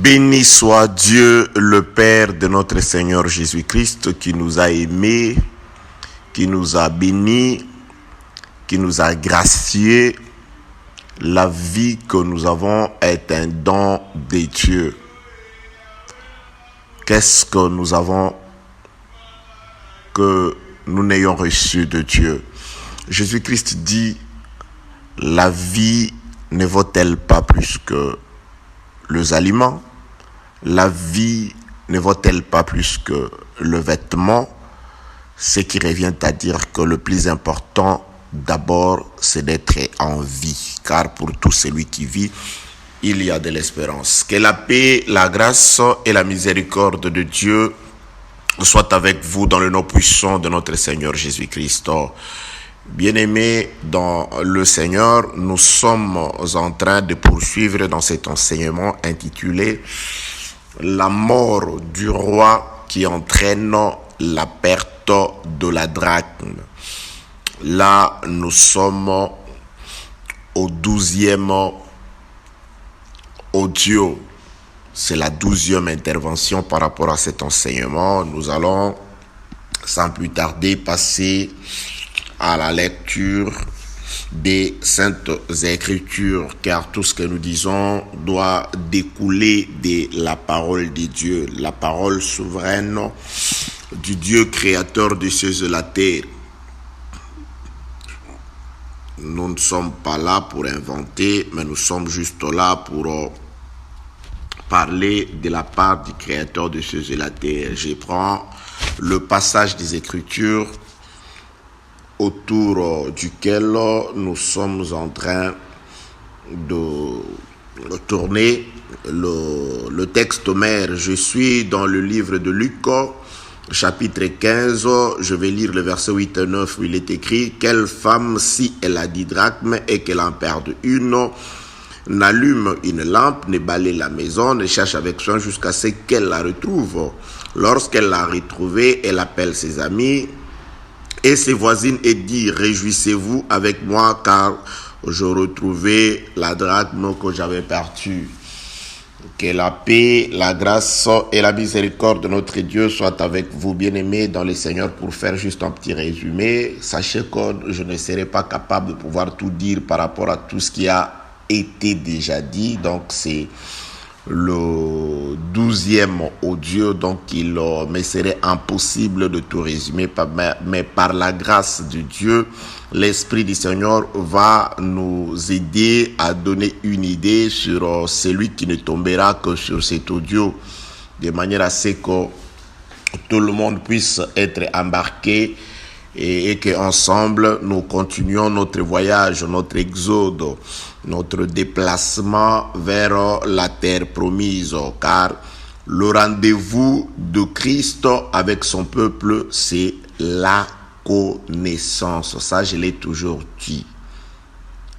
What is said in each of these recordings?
Béni soit Dieu, le Père de notre Seigneur Jésus-Christ, qui nous a aimés, qui nous a bénis, qui nous a graciés. La vie que nous avons est un don de Dieu. Qu'est-ce que nous avons que nous n'ayons reçu de Dieu? Jésus-Christ dit, la vie ne vaut-elle pas plus que les aliments? La vie ne vaut-elle pas plus que le vêtement? Ce qui revient à dire que le plus important, d'abord, c'est d'être en vie. Car pour tout celui qui vit, il y a de l'espérance. Que la paix, la grâce et la miséricorde de Dieu soient avec vous dans le nom puissant de notre Seigneur Jésus-Christ. Bien-aimés dans le Seigneur, nous sommes en train de poursuivre dans cet enseignement intitulé « La mort du roi qui entraîne la perte de la drachme ». Là, nous sommes au 12e audio. C'est la 12e intervention par rapport à cet enseignement. Nous allons, sans plus tarder, passer à la lecture des Saintes Écritures, car tout ce que nous disons doit découler de la parole de Dieu, la parole souveraine du Dieu créateur des cieux et de la terre. Nous ne sommes pas là pour inventer, mais nous sommes juste là pour parler de la part du créateur des cieux et de la terre. Je prends le passage des Écritures autour duquel nous sommes en train de tourner le texte mère. Je suis dans le livre de Luc, chapitre 15, je vais lire le verset 8 et 9 où il est écrit « Quelle femme, si elle a 10 drachmes et qu'elle en perde une, n'allume une lampe, ne balaye la maison, ne cherche avec soin jusqu'à ce qu'elle la retrouve. Lorsqu'elle l'a retrouvée, elle appelle ses amis et ses voisines et dit « Réjouissez-vous avec moi car je retrouvais la drachme que j'avais perdue. » Que la paix, la grâce et la miséricorde de notre Dieu soient avec vous, bien-aimés dans le Seigneur. Pour faire juste un petit résumé, sachez que je ne serai pas capable de pouvoir tout dire par rapport à tout ce qui a été déjà dit. Donc c'est le 12e audio, donc il me serait impossible de tout résumer, mais par la grâce de Dieu, l'Esprit du Seigneur va nous aider à donner une idée sur celui qui ne tombera que sur cet audio, de manière à ce que tout le monde puisse être embarqué et qu'ensemble nous continuions notre voyage, notre exode, notre déplacement vers la terre promise, car le rendez-vous de Christ avec son peuple, c'est la connaissance. Ça, je l'ai toujours dit.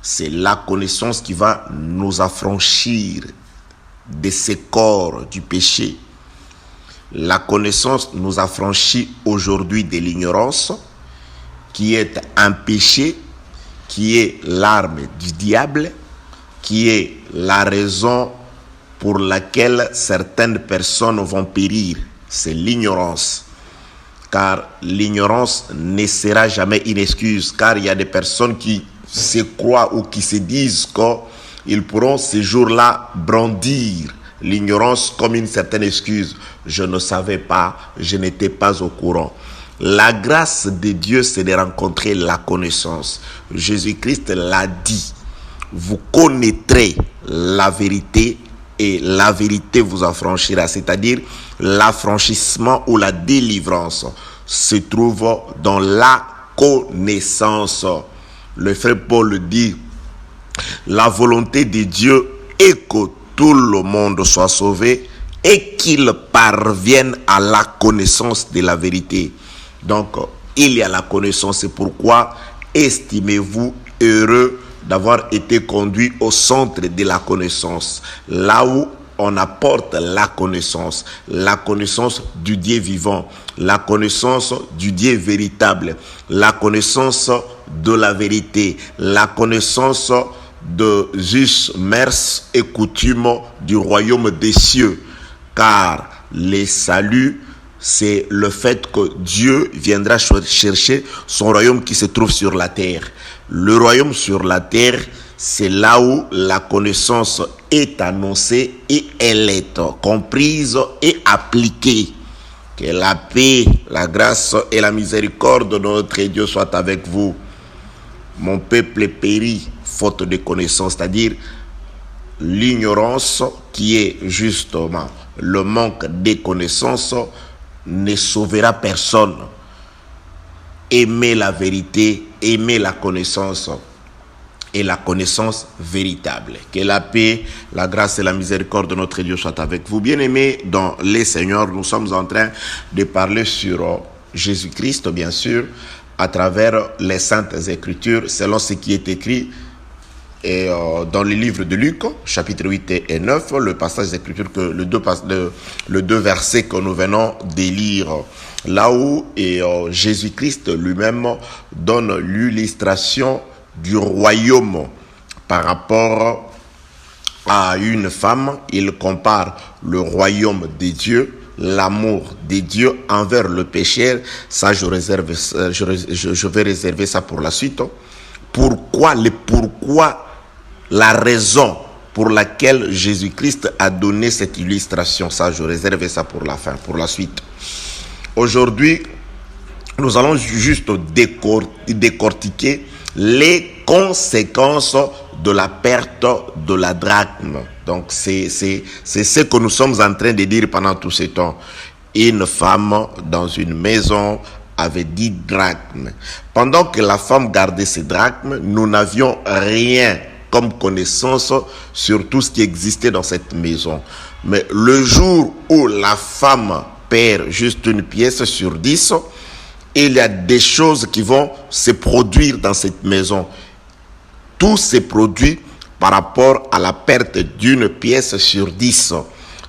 C'est la connaissance qui va nous affranchir de ce corps du péché. La connaissance nous affranchit aujourd'hui de l'ignorance, qui est un péché, qui est l'arme du diable, qui est la raison pour laquelle certaines personnes vont périr. C'est l'ignorance. Car l'ignorance ne sera jamais une excuse, car il y a des personnes qui se croient ou qui se disent qu'ils pourront ce jour-là brandir l'ignorance comme une certaine excuse. Je ne savais pas, je n'étais pas au courant. La grâce de Dieu, c'est de rencontrer la connaissance. Jésus-Christ l'a dit. Vous connaîtrez la vérité et la vérité vous affranchira. C'est-à-dire l'affranchissement ou la délivrance se trouve dans la connaissance. Le frère Paul dit, la volonté de Dieu est que tout le monde soit sauvé et qu'il parvienne à la connaissance de la vérité. Donc, il y a la connaissance. C'est pourquoi estimez-vous heureux d'avoir été conduit au centre de la connaissance, là où on apporte la connaissance du Dieu vivant, la connaissance du Dieu véritable, la connaissance de la vérité, la connaissance de us, mers et coutumes du royaume des cieux. Car les saluts, c'est le fait que Dieu viendra chercher son royaume qui se trouve sur la terre. Le royaume sur la terre, c'est là où la connaissance est annoncée et elle est comprise et appliquée. Que la paix, la grâce et la miséricorde de notre Dieu soient avec vous. Mon peuple périt faute de connaissance, c'est-à-dire l'ignorance qui est justement le manque de connaissances ne sauvera personne. Aimez la vérité, aimez la connaissance et la connaissance véritable. Que la paix, la grâce et la miséricorde de notre Dieu soient avec vous. Bien-aimés dans les Seigneurs, nous sommes en train de parler sur Jésus-Christ, bien sûr, à travers les Saintes Écritures, selon ce qui est écrit et dans le livre de Luc, chapitre 8 et 9, le passage d'écriture, le deux versets que nous venons de lire, là où Jésus-Christ lui-même donne l'illustration du royaume par rapport à une femme. Il compare le royaume de Dieu, l'amour de Dieu envers le pécheur. Ça, je vais réserver ça pour la suite. Pourquoi, la raison pour laquelle Jésus-Christ a donné cette illustration, ça, je réserve ça pour la fin, pour la suite. Aujourd'hui, nous allons juste décortiquer les conséquences de la perte de la drachme. Donc, c'est ce que nous sommes en train de dire pendant tout ce temps. Une femme dans une maison avait 10 drachmes. Pendant que la femme gardait ses drachmes, nous n'avions rien comme connaissance sur tout ce qui existait dans cette maison. Mais le jour où la femme perd juste une pièce sur 10, il y a des choses qui vont se produire dans cette maison. Tout se produit par rapport à la perte d'une pièce sur 10.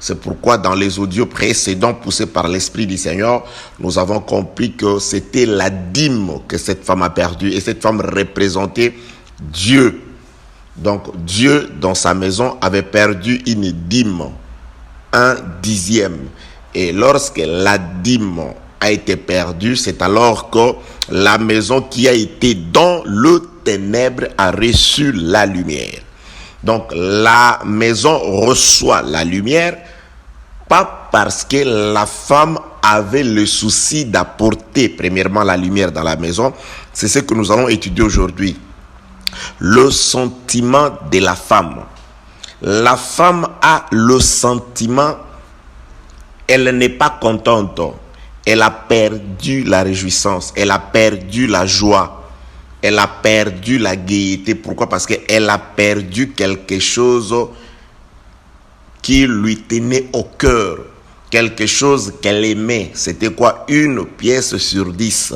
C'est pourquoi dans les audios précédents poussés par l'Esprit du Seigneur, nous avons compris que c'était la dîme que cette femme a perdue. Et cette femme représentait Dieu. Donc Dieu, dans sa maison, avait perdu une dîme, 1/10. Et lorsque la dîme a été perdue, c'est alors que la maison qui a été dans le ténèbre a reçu la lumière. Donc la maison reçoit la lumière, pas parce que la femme avait le souci d'apporter premièrement la lumière dans la maison. C'est ce que nous allons étudier aujourd'hui. Le sentiment de la femme. La femme a le sentiment, elle n'est pas contente. Elle a perdu la réjouissance, elle a perdu la joie, elle a perdu la gaieté. Pourquoi? Parce qu'elle a perdu quelque chose qui lui tenait au cœur, quelque chose qu'elle aimait. C'était quoi? Une pièce sur 10.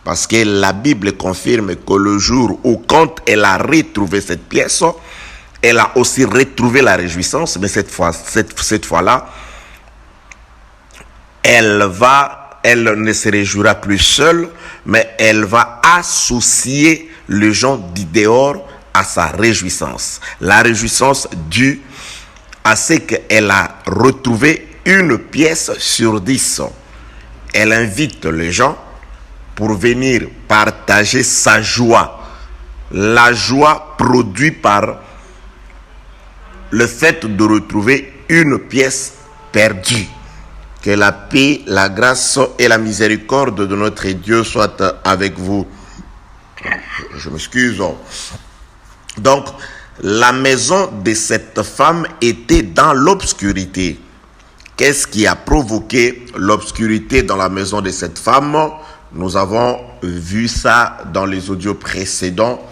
Parce que la Bible confirme que le jour où, quand elle a retrouvé cette pièce, elle a aussi retrouvé la réjouissance, mais cette fois-là, elle ne se réjouira plus seule, mais elle va associer les gens du dehors à sa réjouissance. La réjouissance due à ce qu'elle a retrouvé une pièce sur 10. Elle invite les gens pour venir partager sa joie. La joie produite par le fait de retrouver une pièce perdue. Que la paix, la grâce et la miséricorde de notre Dieu soient avec vous. Je m'excuse. Donc, la maison de cette femme était dans l'obscurité. Qu'est-ce qui a provoqué l'obscurité dans la maison de cette femme? Nous avons vu ça dans les audios précédents.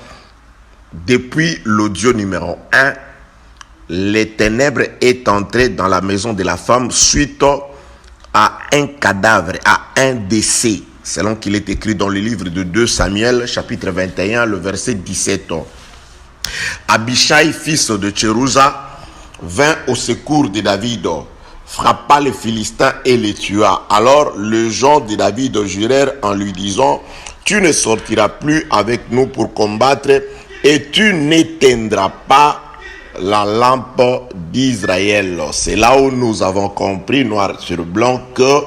Depuis l'audio numéro 1, les ténèbres est entré dans la maison de la femme suite à un cadavre, à un décès, selon qu'il est écrit dans le livre de 2 Samuel, chapitre 21, le verset 17. Abishai, fils de Tcherouza, vint au secours de David, frappa les Philistins et les tua. Alors les gens de David jurèrent en lui disant: tu ne sortiras plus avec nous pour combattre, et tu n'éteindras pas la lampe d'Israël. C'est là où nous avons compris, noir sur blanc, que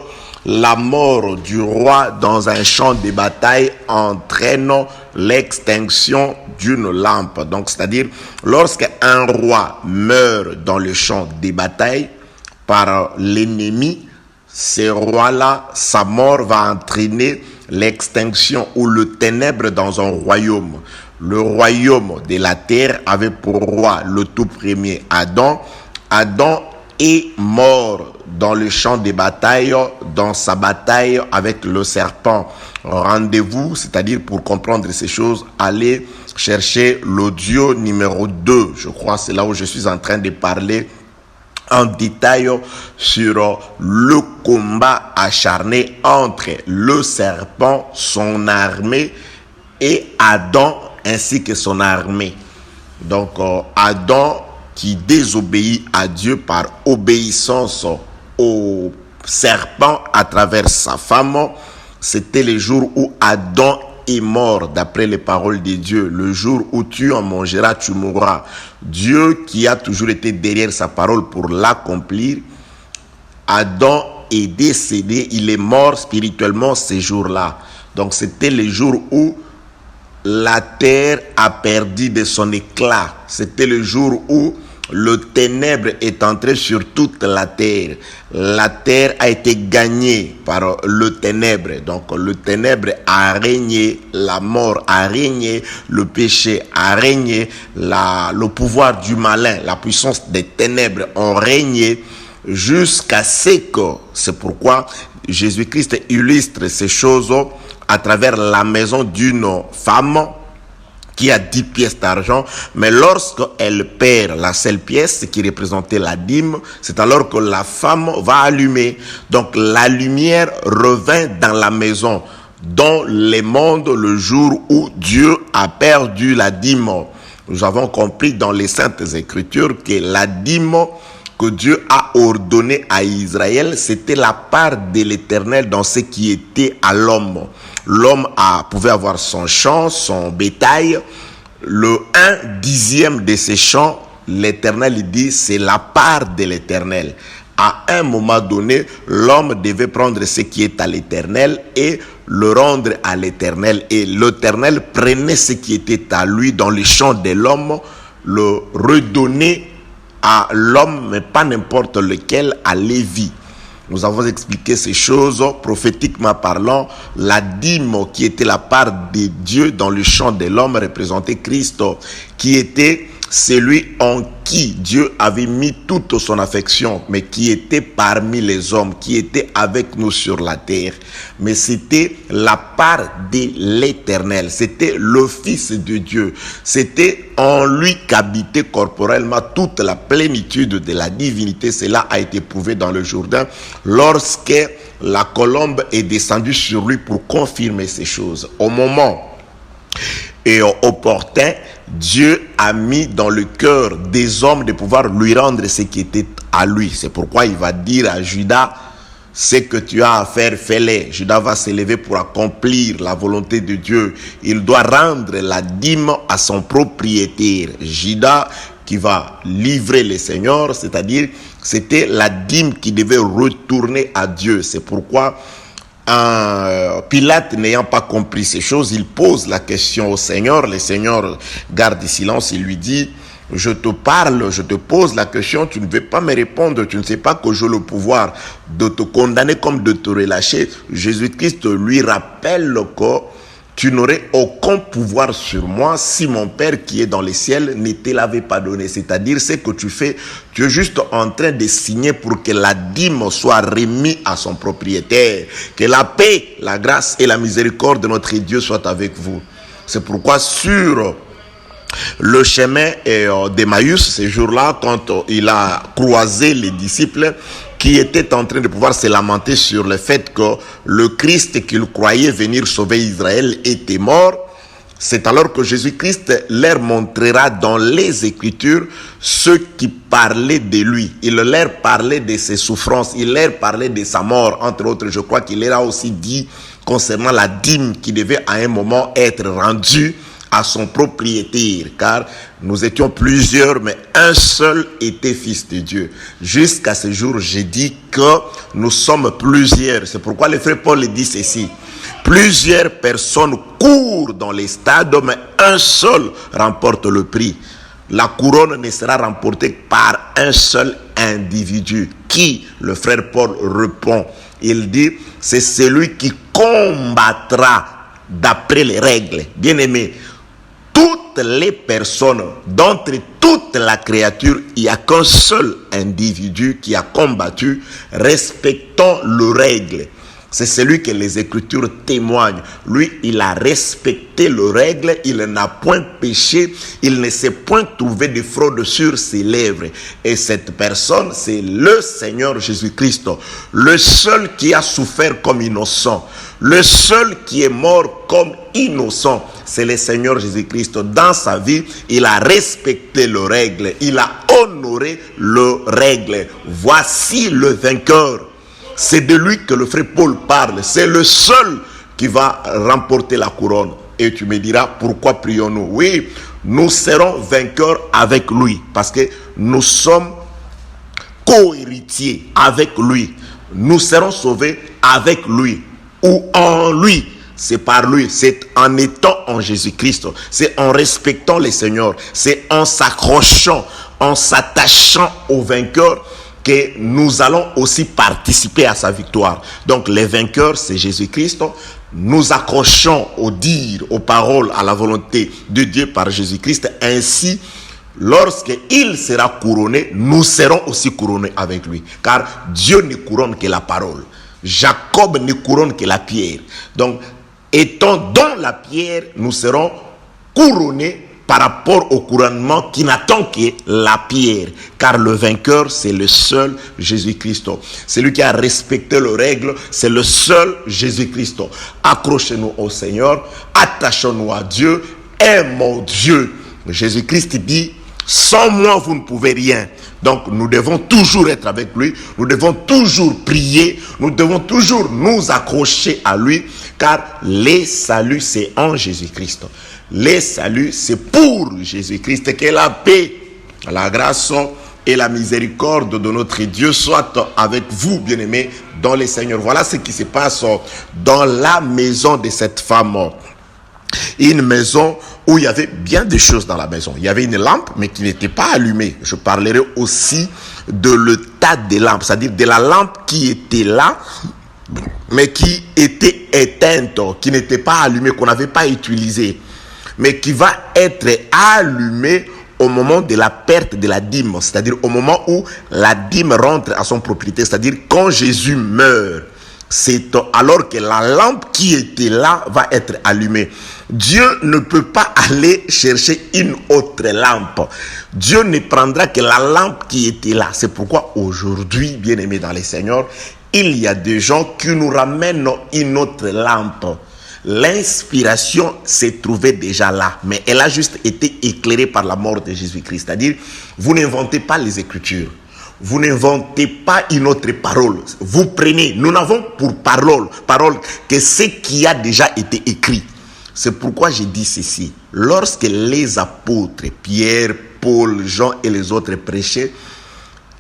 la mort du roi dans un champ de bataille entraîne l'extinction d'une lampe. Donc, c'est-à-dire, lorsqu'un roi meurt dans le champ de bataille par l'ennemi, ce roi-là, sa mort va entraîner l'extinction ou le ténèbre dans un royaume. Le royaume de la terre avait pour roi le tout premier Adam. Adam est mort dans le champ de bataille, dans sa bataille avec le serpent. Rendez-vous, c'est-à-dire pour comprendre ces choses, allez chercher l'audio numéro 2. Je crois c'est là où je suis en train de parler en détail sur le combat acharné entre le serpent, son armée, et Adam ainsi que son armée. Donc Adam qui désobéit à Dieu par obéissance au serpent à travers sa femme, c'était le jour où Adam est mort d'après les paroles de Dieu. Le jour où tu en mangeras, tu mourras. Dieu qui a toujours été derrière sa parole pour l'accomplir, Adam est décédé, il est mort spirituellement ces jours-là. Donc c'était le jour où la terre a perdu de son éclat. C'était le jour où le ténèbre est entré sur toute la terre. La terre a été gagnée par le ténèbre. Donc le ténèbre a régné, la mort a régné, le péché a régné, le pouvoir du malin, la puissance des ténèbres ont régné jusqu'à ce que, c'est pourquoi Jésus-Christ illustre ces choses à travers la maison d'une femme qui a 10 pièces d'argent, mais lorsqu'elle perd la seule pièce qui représentait la dîme, c'est alors que la femme va allumer. Donc la lumière revint dans la maison, dans le monde le jour où Dieu a perdu la dîme. Nous avons compris dans les Saintes Écritures que la dîme que Dieu a ordonné à Israël, c'était la part de l'Éternel dans ce qui était à l'homme. L'homme pouvait avoir son champ, son bétail. Le 1/10 de ces champs, l'Éternel dit, c'est la part de l'Éternel. À un moment donné, l'homme devait prendre ce qui est à l'Éternel et le rendre à l'Éternel. Et l'Éternel prenait ce qui était à lui dans le champ de l'homme, le redonnait à l'homme, mais pas n'importe lequel, à Lévi. Nous avons expliqué ces choses prophétiquement parlant. La dîme qui était la part de Dieu dans le champ de l'homme représentait Christ, qui était celui en qui Dieu avait mis toute son affection, mais qui était parmi les hommes, qui était avec nous sur la terre. Mais c'était la part de l'Éternel, c'était le Fils de Dieu. C'était en lui qu'habitait corporellement toute la plénitude de la divinité. Cela a été prouvé dans le Jourdain lorsque la colombe est descendue sur lui pour confirmer ces choses. Au moment et opportun, Dieu a mis dans le cœur des hommes de pouvoir lui rendre ce qui était à lui. C'est pourquoi il va dire à Judas, ce que tu as à faire, fais-le. Judas va s'élever pour accomplir la volonté de Dieu. Il doit rendre la dîme à son propriétaire. Judas qui va livrer le Seigneur, c'est-à-dire c'était la dîme qui devait retourner à Dieu. C'est pourquoi Pilate, n'ayant pas compris ces choses, il pose la question au Seigneur. Le Seigneur garde silence, il lui dit, je te parle, je te pose la question, tu ne veux pas me répondre, tu ne sais pas que j'ai le pouvoir de te condamner comme de te relâcher. Jésus-Christ lui rappelle que tu n'aurais aucun pouvoir sur moi si mon Père qui est dans les ciels ne te l'avait pas donné. C'est-à-dire, ce que tu fais, tu es juste en train de signer pour que la dîme soit remise à son propriétaire. Que la paix, la grâce et la miséricorde de notre Dieu soient avec vous. C'est pourquoi sur le chemin d'Emmaüs, ces jours-là, quand il a croisé les disciples qui étaient en train de pouvoir se lamenter sur le fait que le Christ qu'il croyait venir sauver Israël était mort, c'est alors que Jésus-Christ leur montrera dans les Écritures ce qui parlait de lui. Il leur parlait de ses souffrances, il leur parlait de sa mort, entre autres. Je crois qu'il leur a aussi dit concernant la dîme qui devait à un moment être rendue à son propriétaire, car nous étions plusieurs, mais un seul était fils de Dieu. Jusqu'à ce jour, j'ai dit que nous sommes plusieurs. C'est pourquoi le frère Paul dit ceci. Plusieurs personnes courent dans les stades, mais un seul remporte le prix. La couronne ne sera remportée par un seul individu. Qui? Le frère Paul répond. Il dit, c'est celui qui combattra d'après les règles. Bien-aimés, toutes les personnes, d'entre toute la créature, il n'y a qu'un seul individu qui a combattu respectant les règles. C'est celui que les Écritures témoignent. Lui, il a respecté les règles, il n'a point péché, il ne s'est point trouvé de fraude sur ses lèvres. Et cette personne, c'est le Seigneur Jésus-Christ, le seul qui a souffert comme innocent, le seul qui est mort comme innocent. C'est le Seigneur Jésus-Christ. Dans sa vie, il a respecté les règles, il a honoré les règles. Voici le vainqueur. C'est de lui que le frère Paul parle. C'est le seul qui va remporter la couronne. Et tu me diras, pourquoi prions-nous? Oui, nous serons vainqueurs avec lui. Parce que nous sommes co-héritiers avec lui. Nous serons sauvés avec lui. Ou en lui. C'est par lui. C'est en étant en Jésus-Christ. C'est en respectant le Seigneur. C'est en s'accrochant, en s'attachant au vainqueur que nous allons aussi participer à sa victoire. Donc les vainqueurs, c'est Jésus-Christ. Nous accrochons au dire, aux paroles, à la volonté de Dieu par Jésus-Christ. Ainsi, lorsqu'il sera couronné, nous serons aussi couronnés avec lui. Car Dieu ne couronne que la parole. Jacob ne couronne que la pierre. Donc, étant dans la pierre, nous serons couronnés par rapport au couronnement qui n'attend que la pierre. Car le vainqueur, c'est le seul Jésus-Christ. Celui qui a respecté les règles, c'est le seul Jésus-Christ. Accrochez-nous au Seigneur, attachons-nous à Dieu, aimons Dieu. Jésus-Christ dit, sans moi, vous ne pouvez rien. Donc, nous devons toujours être avec lui. Nous devons toujours prier. Nous devons toujours nous accrocher à lui. Car les saluts, c'est en Jésus-Christ. Les saluts, c'est pour Jésus-Christ. Que la paix, la grâce et la miséricorde de notre Dieu soient avec vous, bien-aimés, dans le Seigneur. Voilà ce qui se passe dans la maison de cette femme. Une maison où il y avait bien des choses dans la maison. Il y avait une lampe, mais qui n'était pas allumée. Je parlerai aussi de l'état des lampes, c'est-à-dire de la lampe qui était là, mais qui était éteinte, qui n'était pas allumée, qu'on n'avait pas utilisée, mais qui va être allumée au moment de la perte de la dîme, c'est-à-dire au moment où la dîme rentre à son propriétaire, c'est-à-dire quand Jésus meurt. C'est alors que la lampe qui était là va être allumée. Dieu ne peut pas aller chercher une autre lampe. Dieu ne prendra que la lampe qui était là. C'est pourquoi aujourd'hui, bien-aimés dans les Seigneurs, il y a des gens qui nous ramènent une autre lampe. L'inspiration s'est trouvée déjà là, mais elle a juste été éclairée par la mort de Jésus-Christ. C'est-à-dire, vous n'inventez pas les Écritures. Vous n'inventez pas une autre parole. Vous prenez, nous n'avons pour parole que ce qui a déjà été écrit. C'est pourquoi j'ai dit ceci. Lorsque les apôtres, Pierre, Paul, Jean et les autres prêchaient,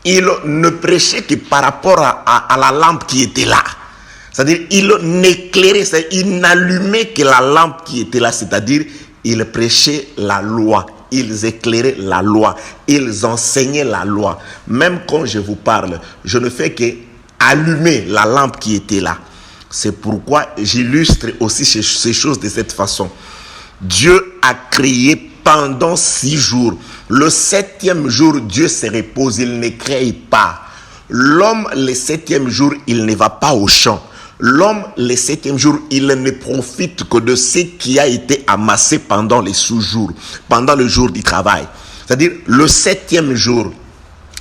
ils ne prêchaient que par rapport à la lampe qui était là. C'est-à-dire, ils n'éclairaient, ils n'allumaient que la lampe qui était là. C'est-à-dire, ils prêchaient la loi. Ils éclairaient la loi, ils enseignaient la loi. Même quand je vous parle, je ne fais que allumer la lampe qui était là. C'est pourquoi j'illustre aussi ces choses de cette façon. Dieu a créé pendant 6 jours. Le 7e jour, Dieu se repose, il ne crée pas. L'homme, le 7e jour, il ne va pas au champ. L'homme, le 7e jour, il ne profite que de ce qui a été amassé pendant les sous-jours, pendant le jour du travail. C'est-à-dire, le 7e jour,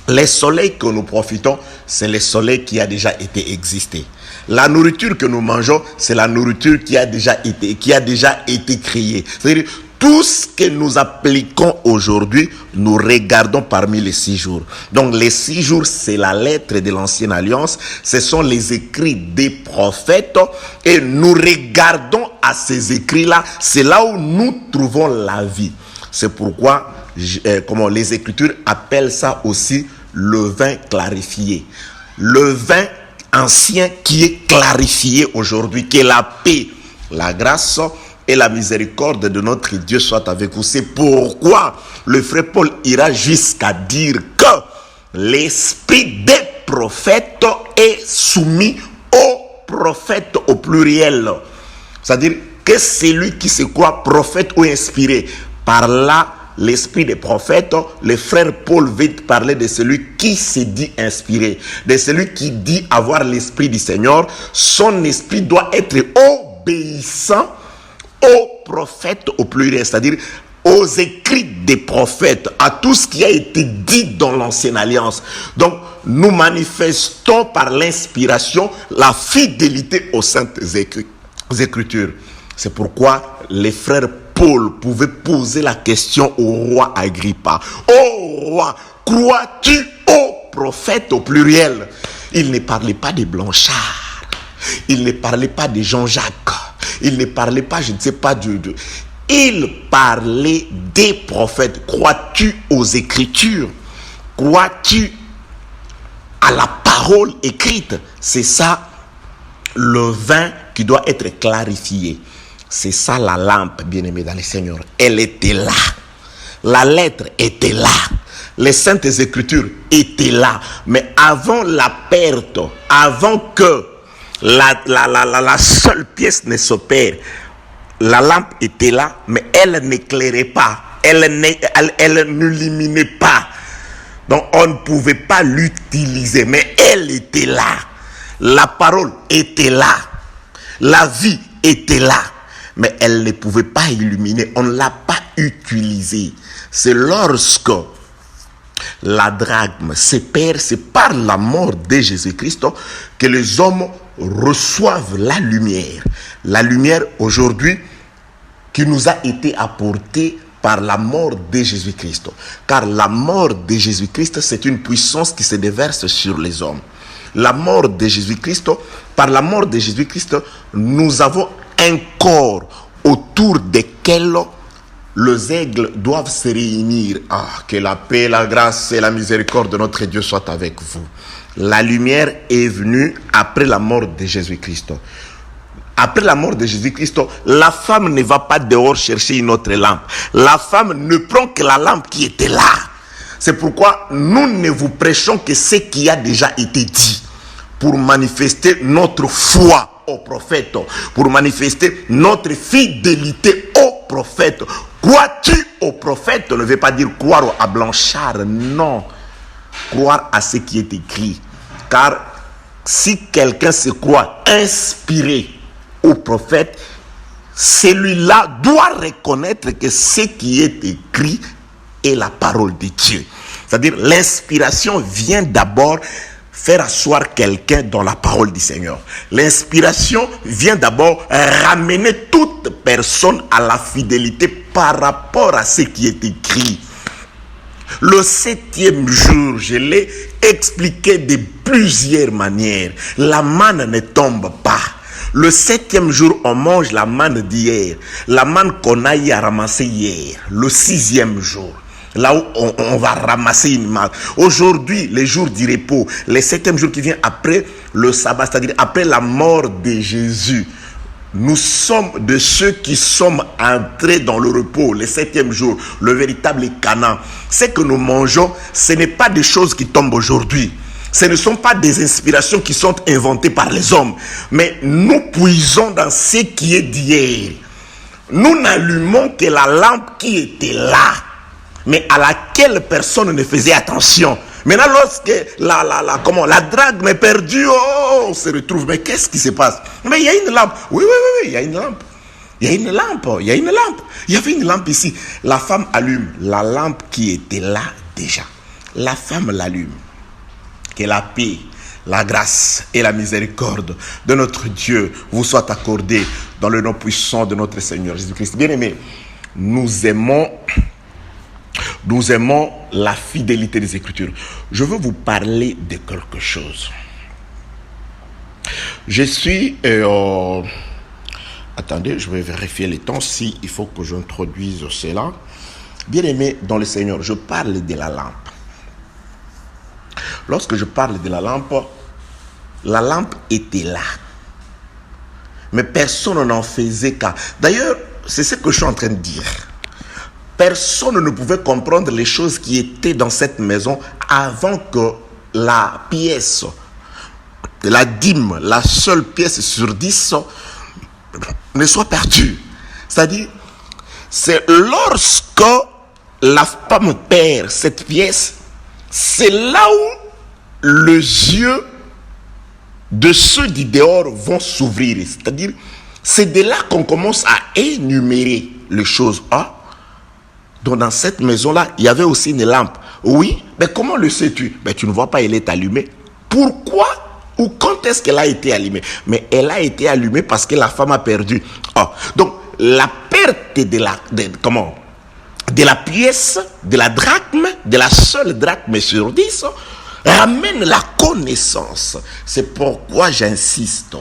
les soleils que nous profitons, c'est le soleil qui a déjà été existé. La nourriture que nous mangeons, c'est la nourriture qui a déjà été créée. C'est-à-dire, tout ce que nous appliquons aujourd'hui, nous regardons parmi les 6 jours. Donc les 6 jours, c'est la lettre de l'ancienne alliance. Ce sont les écrits des prophètes. Et nous regardons à ces écrits-là, c'est là où nous trouvons la vie. C'est pourquoi les Écritures appellent ça aussi le vin clarifié. Le vin ancien qui est clarifié aujourd'hui, qui est la paix, la grâce et la miséricorde de notre Dieu soit avec vous. C'est pourquoi le frère Paul ira jusqu'à dire que l'esprit des prophètes est soumis aux prophètes au pluriel. C'est-à-dire que celui qui se croit prophète ou inspiré, par là, l'esprit des prophètes, le frère Paul veut parler de celui qui se dit inspiré, de celui qui dit avoir l'esprit du Seigneur. Son esprit doit être obéissant aux prophètes au pluriel, c'est-à-dire aux écrits des prophètes, à tout ce qui a été dit dans l'ancienne alliance. Donc, nous manifestons par l'inspiration la fidélité aux saintes écritures. C'est pourquoi les frères Paul pouvait poser la question au roi Agrippa. Ô roi, crois-tu aux prophètes au pluriel? Il ne parlait pas des Blanchard. Il ne parlait pas de Jean-Jacques. Il ne parlait pas, je ne sais pas, il parlait des prophètes. Crois-tu aux Écritures? Crois-tu à la parole écrite? C'est ça le vin qui doit être clarifié. C'est ça la lampe, bien-aimée dans le Seigneur. Elle était là. La lettre était là. Les saintes écritures étaient là. Mais avant la perte, avant que la seule pièce ne s'opère, la lampe était là, mais elle n'éclairait pas. Elle n'illuminait pas. Donc on ne pouvait pas l'utiliser. Mais elle était là. La parole était là. La vie était là. Mais elle ne pouvait pas illuminer. On ne l'a pas utilisée. C'est lorsque la drachme se perd, c'est par la mort de Jésus-Christ que les hommes reçoivent la lumière. La lumière aujourd'hui qui nous a été apportée par la mort de Jésus-Christ. Car la mort de Jésus-Christ, c'est une puissance qui se déverse sur les hommes. La mort de Jésus-Christ, par la mort de Jésus-Christ, nous avons un corps autour desquels les aigles doivent se réunir. Ah, que la paix, la grâce et la miséricorde de notre Dieu soient avec vous. La lumière est venue après la mort de Jésus-Christ. Après la mort de Jésus-Christ, la femme ne va pas dehors chercher une autre lampe. La femme ne prend que la lampe qui était là. C'est pourquoi nous ne vous prêchons que ce qui a déjà été dit pour manifester notre foi au prophète, pour manifester notre fidélité au prophète. Crois-tu au prophète ne veut pas dire croire à Blanchard, non. Croire à ce qui est écrit. Car si quelqu'un se croit inspiré au prophète, celui-là doit reconnaître que ce qui est écrit est la parole de Dieu. C'est-à-dire l'inspiration vient d'abord faire asseoir quelqu'un dans la parole du Seigneur. L'inspiration vient d'abord ramener toute personne à la fidélité par rapport à ce qui est écrit. Le 7e jour, je l'ai expliqué de plusieurs manières. La manne ne tombe pas. Le 7e jour, on mange la manne d'hier. La manne qu'on a eu à ramasser hier. Le 6e jour. Là où on va ramasser une manne. Aujourd'hui, les jours du repos, le 7e jour qui vient après le sabbat, c'est-à-dire après la mort de Jésus. Nous sommes de ceux qui sommes entrés dans le repos, le 7e jour, le véritable Canaan. Ce que nous mangeons, ce n'est pas des choses qui tombent aujourd'hui. Ce ne sont pas des inspirations qui sont inventées par les hommes. Mais nous puisons dans ce qui est d'hier. Nous n'allumons que la lampe qui était là, mais à laquelle personne ne faisait attention. Maintenant, lorsque la drachme est perdue, on se retrouve. Mais qu'est-ce qui se passe? Mais il y a une lampe. Oui, il y a une lampe. Il y a une lampe. Il y avait une lampe ici. La femme allume la lampe qui était là déjà. La femme l'allume. Que la paix, la grâce et la miséricorde de notre Dieu vous soient accordées dans le nom puissant de notre Seigneur Jésus-Christ. Bien-aimés, nous aimons la fidélité des Écritures. Je veux vous parler de quelque chose. Je suis Attendez, je vais vérifier les temps si il faut que j'introduise cela. Bien-aimés dans le Seigneur, je parle de la lampe. Lorsque je parle de la lampe était là. Mais personne n'en faisait cas. D'ailleurs, c'est ce que je suis en train de dire. Personne ne pouvait comprendre les choses qui étaient dans cette maison avant que la pièce, la dîme, la seule pièce sur 10 ne soit perdue. C'est-à-dire, c'est lorsque la femme perd cette pièce, c'est là où les yeux de ceux du dehors vont s'ouvrir. C'est-à-dire, c'est de là qu'on commence à énumérer les choses. Ah, donc dans cette maison-là, il y avait aussi une lampe. Oui, mais comment le sais-tu? Ben, tu ne vois pas, elle est allumée. Pourquoi ou quand est-ce qu'elle a été allumée? Mais elle a été allumée parce que la femme a perdu. Ah, donc la perte de la pièce, de la drachme, de la seule drachme sur 10, ramène la connaissance. C'est pourquoi j'insiste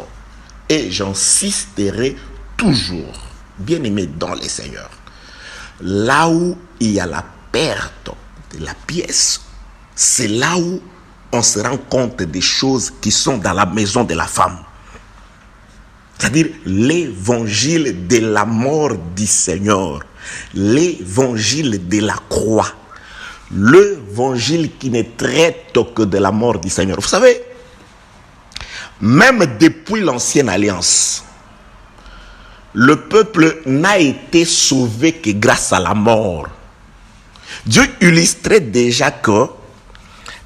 et j'insisterai toujours, bien-aimé dans les Seigneurs. Là où il y a la perte de la pièce, c'est là où on se rend compte des choses qui sont dans la maison de la femme. C'est-à-dire l'évangile de la mort du Seigneur, l'évangile de la croix, l'évangile qui ne traite que de la mort du Seigneur. Vous savez, même depuis l'ancienne alliance, le peuple n'a été sauvé que grâce à la mort. Dieu illustrait déjà que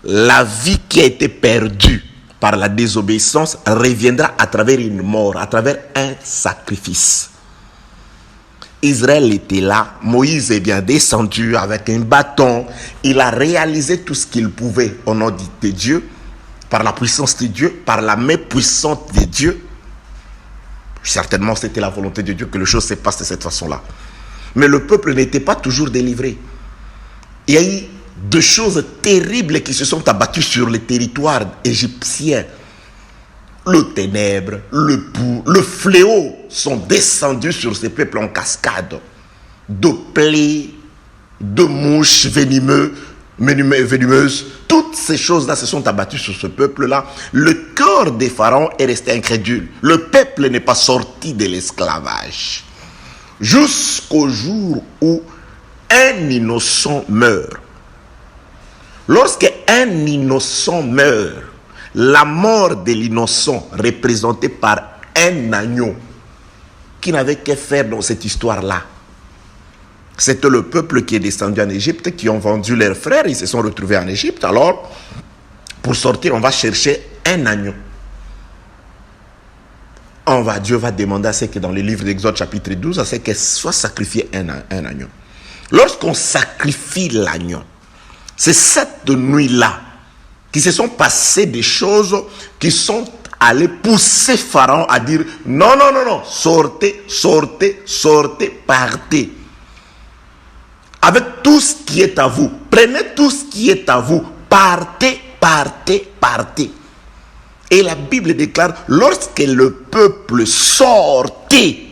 la vie qui a été perdue par la désobéissance reviendra à travers une mort, à travers un sacrifice. Israël était là, Moïse est bien descendu avec un bâton, il a réalisé tout ce qu'il pouvait au nom de Dieu, par la puissance de Dieu, par la main puissante de Dieu. Certainement c'était la volonté de Dieu que les choses se passent de cette façon-là. Mais le peuple n'était pas toujours délivré. Il y a eu de choses terribles qui se sont abattues sur le territoire égyptien. Le ténèbre, le pouls, le fléau sont descendus sur ces peuples en cascade. De plaies, de mouches venimeuses, toutes ces choses-là se sont abattues sur ce peuple-là. Le cœur des pharaons est resté incrédule. Le peuple n'est pas sorti de l'esclavage. Jusqu'au jour où un innocent meurt. Lorsque un innocent meurt, la mort de l'innocent représentée par un agneau qui n'avait qu'à faire dans cette histoire-là. C'était le peuple qui est descendu en Égypte, qui ont vendu leurs frères, ils se sont retrouvés en Égypte. Alors, pour sortir, on va chercher un agneau. Dieu va demander à ce que dans le livre d'Exode chapitre 12, à ce que soit sacrifié un agneau. Lorsqu'on sacrifie l'agneau, c'est cette nuit-là qui se sont passées des choses qui sont allées pousser Pharaon à dire non, sortez, partez. Avec tout ce qui est à vous, prenez tout ce qui est à vous, partez. Et la Bible déclare, lorsque le peuple sortait,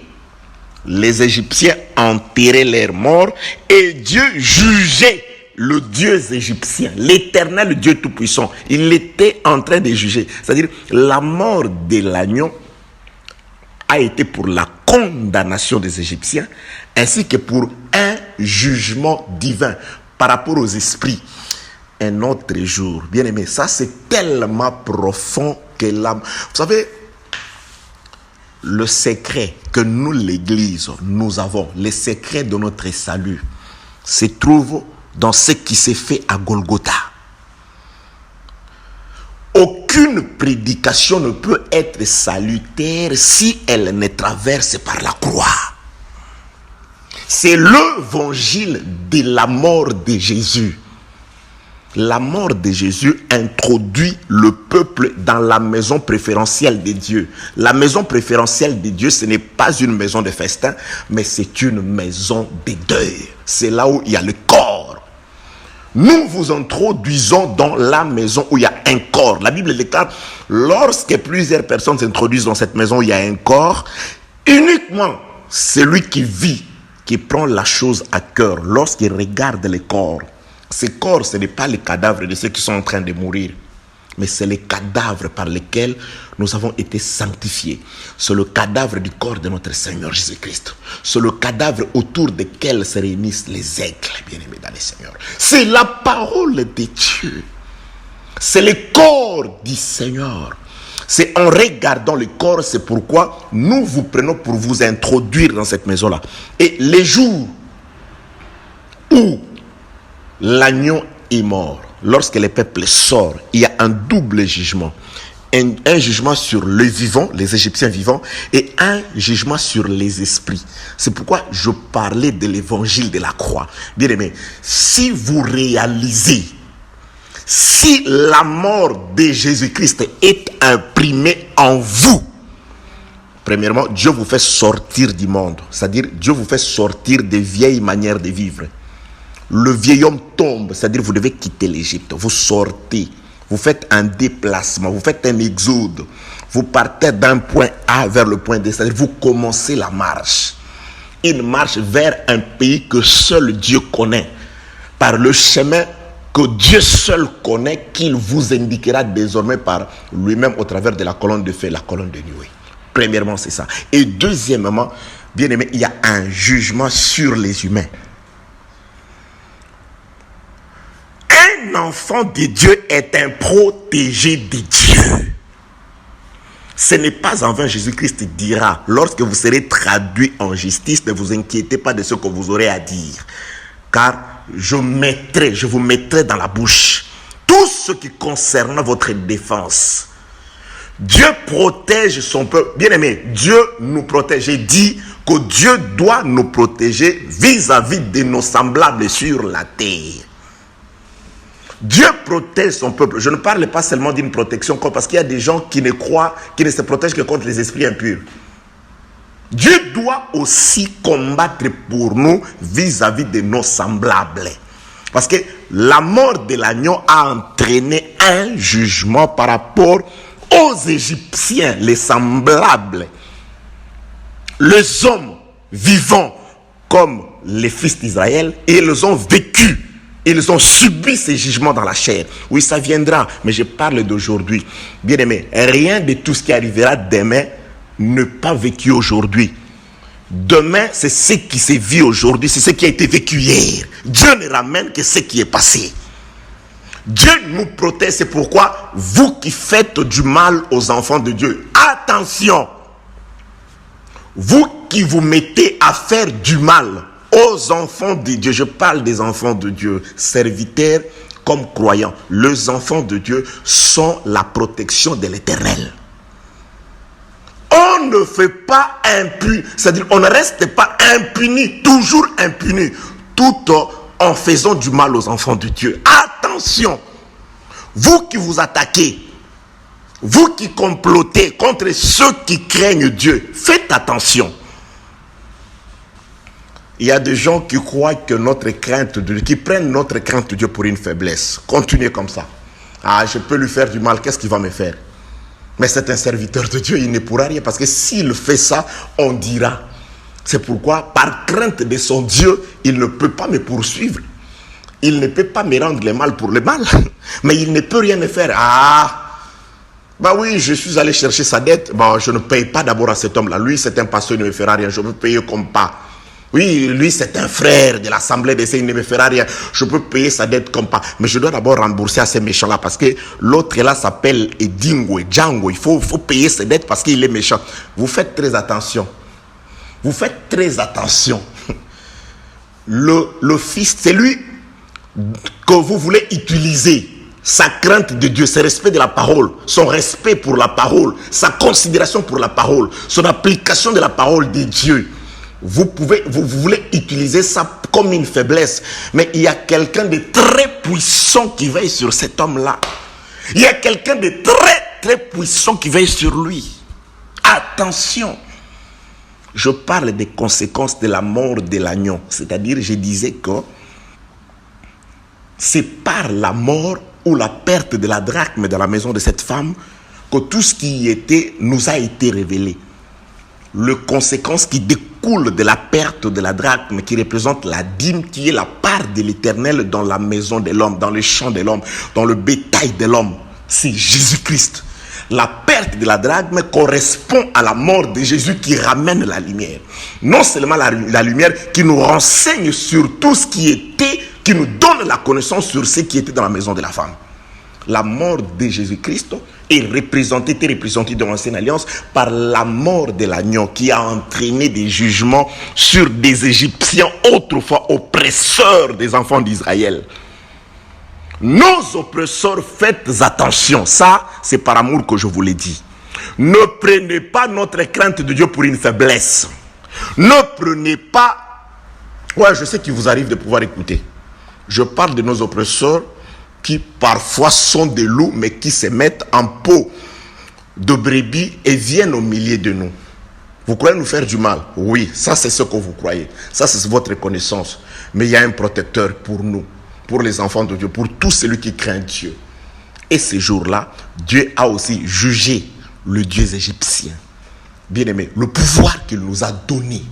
les Égyptiens enterraient leurs morts et Dieu jugeait le Dieu égyptien, l'Éternel Dieu Tout-Puissant. Il était en train de juger. C'est-à-dire, la mort de l'agneau a été pour la condamnation des Égyptiens, ainsi que pour un jugement divin par rapport aux esprits. Un autre jour, bien aimé, ça c'est tellement profond que l'âme... Vous savez, le secret que nous, l'Église, nous avons, le secret de notre salut, se trouve dans ce qui s'est fait à Golgotha. Aucune prédication ne peut être salutaire si elle ne traverse par la croix. C'est l'évangile de la mort de Jésus. La mort de Jésus introduit le peuple dans la maison préférentielle de Dieu. La maison préférentielle de Dieu, ce n'est pas une maison de festin, mais c'est une maison de deuil. C'est là où il y a le corps. Nous vous introduisons dans la maison où il y a un corps. La Bible déclare, lorsque plusieurs personnes s'introduisent dans cette maison où il y a un corps, Uniquement celui qui vit, qui prend la chose à cœur lorsqu'il regarde les corps. Ces corps, ce n'est pas les cadavres de ceux qui sont en train de mourir, mais c'est les cadavres par lesquels nous avons été sanctifiés. C'est le cadavre du corps de notre Seigneur Jésus-Christ. C'est le cadavre autour duquel se réunissent les aigles, bien-aimés dans le Seigneur. C'est la parole de Dieu. C'est le corps du Seigneur. C'est en regardant le corps, c'est pourquoi nous vous prenons pour vous introduire dans cette maison-là. Et les jours où l'agneau est mort, lorsque le peuple sort, il y a un double jugement. Un jugement sur les vivants, les Égyptiens vivants, et un jugement sur les esprits. C'est pourquoi je parlais de l'évangile de la croix. Bien aimé, si vous réalisez, si la mort de Jésus-Christ est imprimée en vous, premièrement, Dieu vous fait sortir du monde. C'est-à-dire, Dieu vous fait sortir des vieilles manières de vivre. Le vieil homme tombe, c'est-à-dire vous devez quitter l'Égypte. Vous sortez, vous faites un déplacement, vous faites un exode. Vous partez d'un point A vers le point D, c'est-à-dire vous commencez la marche. Une marche vers un pays que seul Dieu connaît. Par le chemin que Dieu seul connaît, qu'il vous indiquera désormais par lui-même au travers de la colonne de feu, la colonne de nuée. Premièrement, c'est ça. Et deuxièmement, bien aimé, il y a un jugement sur les humains. Un enfant de Dieu est un protégé de Dieu. Ce n'est pas en vain, Jésus-Christ dira, lorsque vous serez traduit en justice, ne vous inquiétez pas de ce que vous aurez à dire. Car je vous mettrai dans la bouche tout ce qui concerne votre défense. Dieu protège son peuple. Bien aimé, Dieu nous protège. J'ai dit que Dieu doit nous protéger vis-à-vis de nos semblables sur la terre. Dieu protège son peuple. Je ne parle pas seulement d'une protection, parce qu'il y a des gens qui ne croient, qui ne se protègent que contre les esprits impurs. Dieu doit aussi combattre pour nous vis-à-vis de nos semblables. Parce que la mort de l'agneau a entraîné un jugement par rapport aux Égyptiens, les semblables. Les hommes vivants comme les fils d'Israël, et ils ont vécu. Ils ont subi ces jugements dans la chair. Oui, ça viendra, mais je parle d'aujourd'hui. Bien aimé, rien de tout ce qui arrivera demain n'est pas vécu aujourd'hui. Demain, c'est ce qui s'est vu aujourd'hui, c'est ce qui a été vécu hier. Dieu ne ramène que ce qui est passé. Dieu nous protège, c'est pourquoi vous qui faites du mal aux enfants de Dieu, attention, vous qui vous mettez à faire du mal aux enfants de Dieu, je parle des enfants de Dieu, serviteurs comme croyants, les enfants de Dieu sont la protection de l'Éternel. On ne fait pas impuni, c'est-à-dire on ne reste pas impuni, toujours impuni, tout en faisant du mal aux enfants de Dieu. Attention, vous qui vous attaquez, vous qui complotez contre ceux qui craignent Dieu, faites attention. Il y a des gens qui croient que notre crainte de Dieu, qui prennent notre crainte de Dieu pour une faiblesse. Continuez comme ça. Ah, je peux lui faire du mal, qu'est-ce qu'il va me faire? Mais c'est un serviteur de Dieu, il ne pourra rien. Parce que s'il fait ça, on dira. C'est pourquoi, par crainte de son Dieu, il ne peut pas me poursuivre. Il ne peut pas me rendre le mal pour le mal. Mais il ne peut rien me faire. Ah, bah oui, je suis allé chercher sa dette. Bah, je ne paye pas d'abord à cet homme-là. Lui, c'est un pasteur, il ne me fera rien. Je peux payer comme pas. Oui, lui, c'est un frère de l'Assemblée des Saints, il ne me fera rien. Je peux payer sa dette comme pas. Mais je dois d'abord rembourser à ces méchants-là parce que l'autre là s'appelle Edingo, Django. Il faut payer ses dettes parce qu'il est méchant. Vous faites très attention. Vous faites très attention. Le fils, c'est lui que vous voulez utiliser. Sa crainte de Dieu, son respect de la parole, son respect pour la parole, sa considération pour la parole, son application de la parole de Dieu. Vous voulez utiliser ça comme une faiblesse, mais il y a quelqu'un de très puissant qui veille sur cet homme-là. Il y a quelqu'un de très très puissant qui veille sur lui. Attention, je parle des conséquences de la mort de l'agneau. C'est-à-dire, je disais que c'est par la mort ou la perte de la drachme dans la maison de cette femme que tout ce qui y était nous a été révélé. les conséquences qui découlent de la perte de la drachme, qui représente la dîme, qui est la part de l'Éternel dans la maison de l'homme, dans le champ de l'homme, dans le bétail de l'homme. C'est Jésus-Christ. La perte de la drachme correspond à la mort de Jésus qui ramène la lumière. Non seulement la lumière qui nous renseigne sur tout ce qui était, qui nous donne la connaissance sur ce qui était dans la maison de la femme. La mort de Jésus-Christ était représentée dans l'Ancienne Alliance par la mort de l'agneau qui a entraîné des jugements sur des Égyptiens autrefois oppresseurs des enfants d'Israël. Nos oppresseurs, faites attention, ça c'est par amour que je vous l'ai dit. Ne prenez pas notre crainte de Dieu pour une faiblesse. Ne prenez pas... Ouais, je sais qu'il vous arrive de pouvoir écouter. Je parle de nos oppresseurs qui parfois sont des loups, mais qui se mettent en peau de brebis et viennent au milieu de nous. Vous croyez nous faire du mal? Oui, ça c'est ce que vous croyez. Ça c'est votre connaissance. Mais il y a un protecteur pour nous, pour les enfants de Dieu, pour tout celui qui craint Dieu. Et ces jours-là, Dieu a aussi jugé le Dieu égyptien. Bien-aimé, le pouvoir qu'il nous a donné.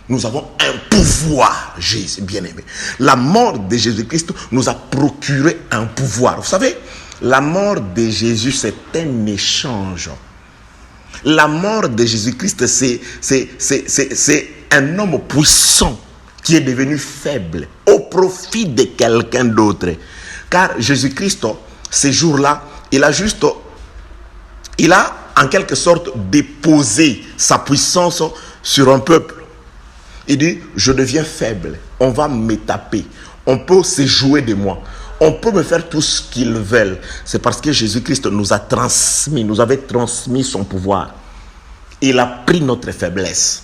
Nous avons un pouvoir, Jésus, bien-aimé. La mort de Jésus-Christ nous a procuré un pouvoir. Vous savez, la mort de Jésus, c'est un échange. La mort de Jésus-Christ, c'est un homme puissant qui est devenu faible au profit de quelqu'un d'autre. Car Jésus-Christ, ces jours-là, il a en quelque sorte déposé sa puissance sur un peuple. Il dit, je deviens faible, on va me taper, on peut se jouer de moi, on peut me faire tout ce qu'ils veulent. C'est parce que Jésus-Christ nous avait transmis son pouvoir. Il a pris notre faiblesse,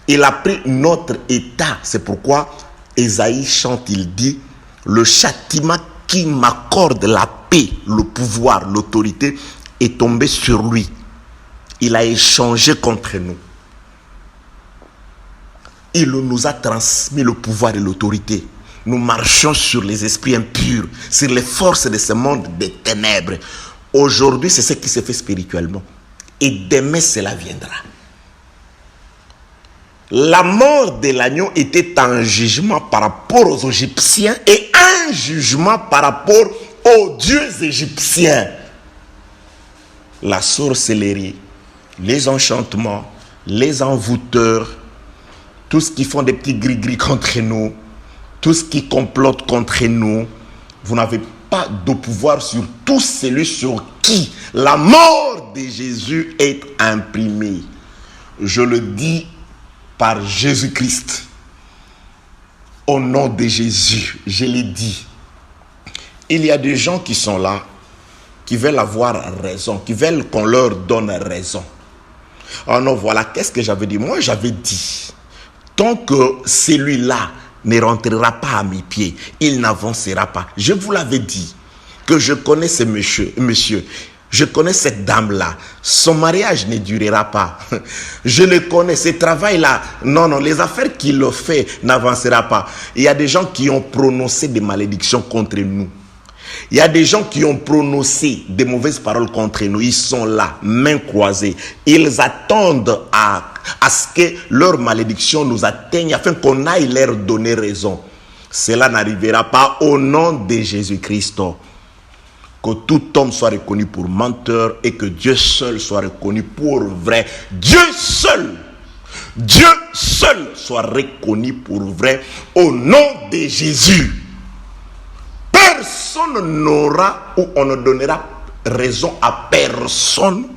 il a pris notre état. C'est pourquoi Ésaïe chante, il dit, le châtiment qui m'accorde la paix, le pouvoir, l'autorité est tombé sur lui. Il a échangé contre nous. Il nous a transmis le pouvoir et l'autorité. Nous marchons sur les esprits impurs, sur les forces de ce monde des ténèbres. Aujourd'hui, c'est ce qui se fait spirituellement. Et demain, cela viendra. La mort de l'agneau était un jugement par rapport aux Égyptiens et un jugement par rapport aux dieux égyptiens. La sorcellerie, les enchantements, les envoûteurs, tout ce qui font des petits gris-gris contre nous, tout ce qui complote contre nous, vous n'avez pas de pouvoir sur tout celui sur qui la mort de Jésus est imprimée. Je le dis par Jésus-Christ. Au nom de Jésus, je l'ai dit. Il y a des gens qui sont là, qui veulent avoir raison, qui veulent qu'on leur donne raison. Oh non, voilà, qu'est-ce que j'avais dit? Moi, j'avais dit, tant que celui-là ne rentrera pas à mes pieds, il n'avancera pas. Je vous l'avais dit, que je connais ce monsieur, je connais cette dame-là, son mariage ne durera pas. Je le connais, ce travail-là, non, les affaires qu'il le fait n'avancera pas. Il y a des gens qui ont prononcé des malédictions contre nous. Il y a des gens qui ont prononcé des mauvaises paroles contre nous. Ils sont là, mains croisées. Ils attendent à ce que leur malédiction nous atteigne afin qu'on aille leur donner raison. Cela n'arrivera pas au nom de Jésus-Christ. Que tout homme soit reconnu pour menteur et que Dieu seul soit reconnu pour vrai. Dieu seul soit reconnu pour vrai au nom de Jésus. Personne n'aura ou on ne donnera raison à personne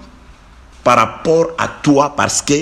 par rapport à toi parce que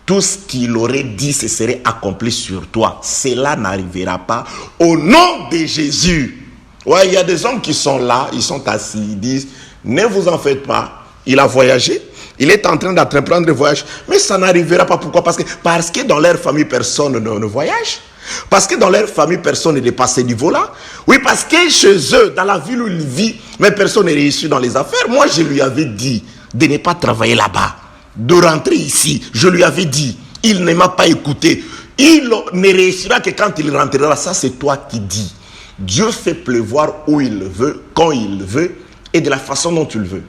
tout ce qu'il aurait dit se serait accompli sur toi. Cela n'arrivera pas au nom de Jésus. Ouais, il y a des hommes qui sont là, ils sont assis, ils disent, ne vous en faites pas. Il a voyagé, il est en train d'entreprendre le voyage, mais ça n'arrivera pas. Pourquoi? Parce que dans leur famille, personne ne voyage. Parce que dans leur famille, personne n'est passé du niveau-là. Oui, parce que chez eux, dans la ville où ils vivent, mais personne n'est réussi dans les affaires. Moi, je lui avais dit de ne pas travailler là-bas, de rentrer ici. Je lui avais dit, il ne m'a pas écouté. Il ne réussira que quand il rentrera. Ça, c'est toi qui dis. Dieu fait pleuvoir où il veut, quand il veut, et de la façon dont il veut.